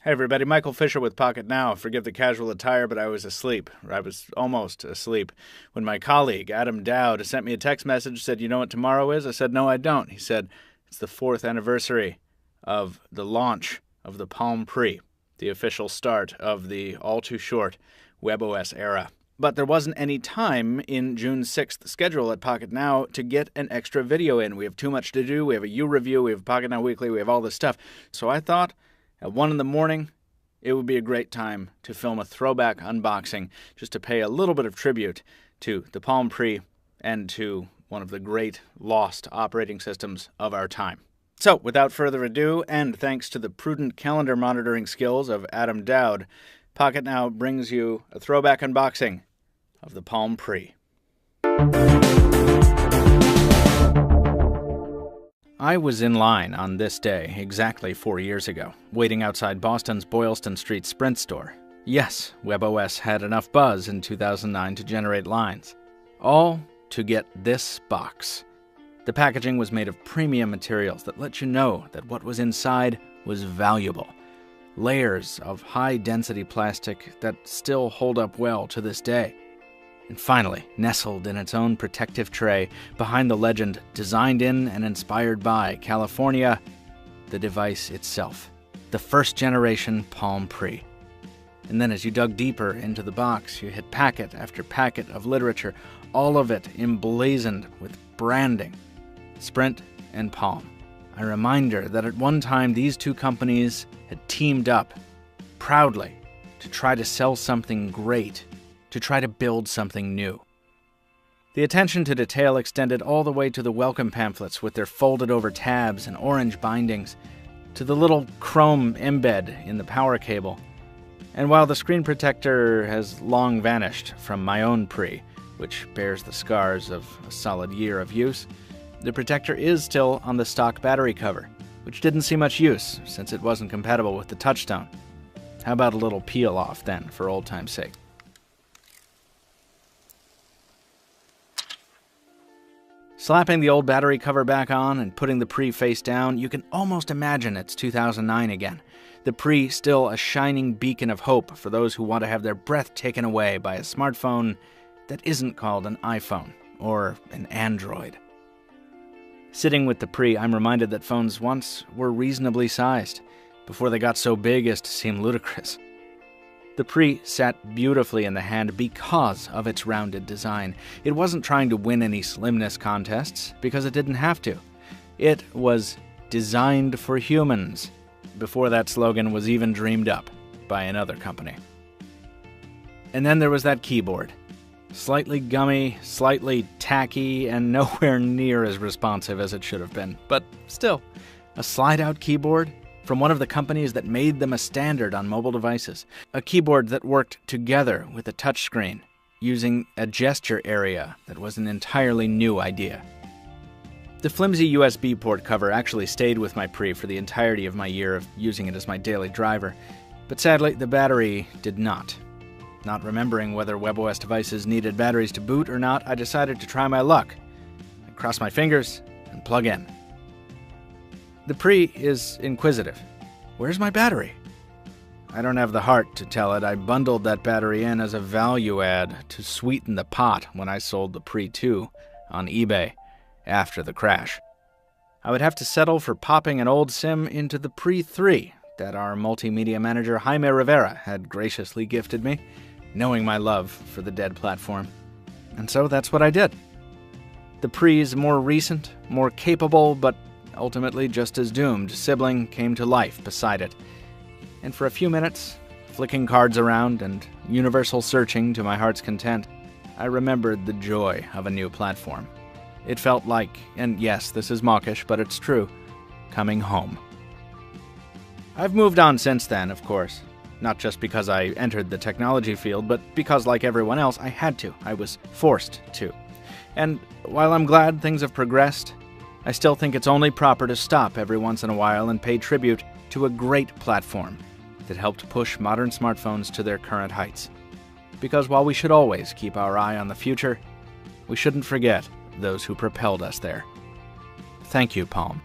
Hey everybody, Michael Fisher with Pocket Now. Forgive the casual attire, but I was asleep. I was almost asleep when my colleague, Adam Dowd, sent me a text message, said, "You know what tomorrow is?" I said, "No, I don't." He said, "It's the 4th anniversary of the launch of the Palm Pre, the official start of the all-too-short WebOS era." But there wasn't any time in June 6th schedule at Pocket Now to get an extra video in. We have too much to do. We have a U-Review. We have Pocket Now Weekly. We have all this stuff. So I thought at 1 in the morning, it would be a great time to film a throwback unboxing just to pay a little bit of tribute to the Palm Pre and to one of the great lost operating systems of our time. So, without further ado, and thanks to the prudent calendar monitoring skills of Adam Dowd, Pocket Now brings you a throwback unboxing of the Palm Pre. I was in line on this day exactly 4 years ago, waiting outside Boston's Boylston Street Sprint store. Yes, WebOS had enough buzz in 2009 to generate lines. All to get this box. The packaging was made of premium materials that let you know that what was inside was valuable. Layers of high-density plastic that still hold up well to this day. And finally, nestled in its own protective tray, behind the legend, designed in and inspired by California, the device itself, the first-generation Palm Pre. And then as you dug deeper into the box, you hit packet after packet of literature, all of it emblazoned with branding, Sprint and Palm. A reminder that at one time these two companies had teamed up, proudly, to try to sell something great, to try to build something new. The attention to detail extended all the way to the welcome pamphlets with their folded-over tabs and orange bindings, to the little chrome embed in the power cable. And while the screen protector has long vanished from my own Pre, which bears the scars of a solid year of use, the protector is still on the stock battery cover, which didn't see much use since it wasn't compatible with the touchstone. How about a little peel-off then, for old time's sake? Slapping the old battery cover back on and putting the Pre face down, you can almost imagine it's 2009 again. The Pre still a shining beacon of hope for those who want to have their breath taken away by a smartphone that isn't called an iPhone or an Android. Sitting with the Pre, I'm reminded that phones once were reasonably sized, before they got so big as to seem ludicrous. The Pre sat beautifully in the hand because of its rounded design. It wasn't trying to win any slimness contests, because it didn't have to. It was designed for humans, before that slogan was even dreamed up by another company. And then there was that keyboard. Slightly gummy, slightly tacky, and nowhere near as responsive as it should have been. But still, a slide-out keyboard from one of the companies that made them a standard on mobile devices. A keyboard that worked together with a touchscreen, using a gesture area that was an entirely new idea. The flimsy USB port cover actually stayed with my Pre for the entirety of my year of using it as my daily driver, but sadly the battery did not. Not remembering whether WebOS devices needed batteries to boot or not, I decided to try my luck. I crossed my fingers and plug in. The Pre is inquisitive. Where's my battery? I don't have the heart to tell it. I bundled that battery in as a value add to sweeten the pot when I sold the Pre 2 on eBay after the crash. I would have to settle for popping an old SIM into the Pre 3 that our multimedia manager Jaime Rivera had graciously gifted me, knowing my love for the dead platform. And so that's what I did. The Pre's more recent, more capable, but ultimately just as doomed sibling came to life beside it. And for a few minutes, flicking cards around and universal searching to my heart's content, I remembered the joy of a new platform. It felt like, and yes, this is mawkish, but it's true, coming home. I've moved on since then, of course. Not just because I entered the technology field, but because, like everyone else, I had to. I was forced to. And while I'm glad things have progressed, I still think it's only proper to stop every once in a while and pay tribute to a great platform that helped push modern smartphones to their current heights. Because while we should always keep our eye on the future, we shouldn't forget those who propelled us there. Thank you, Palm.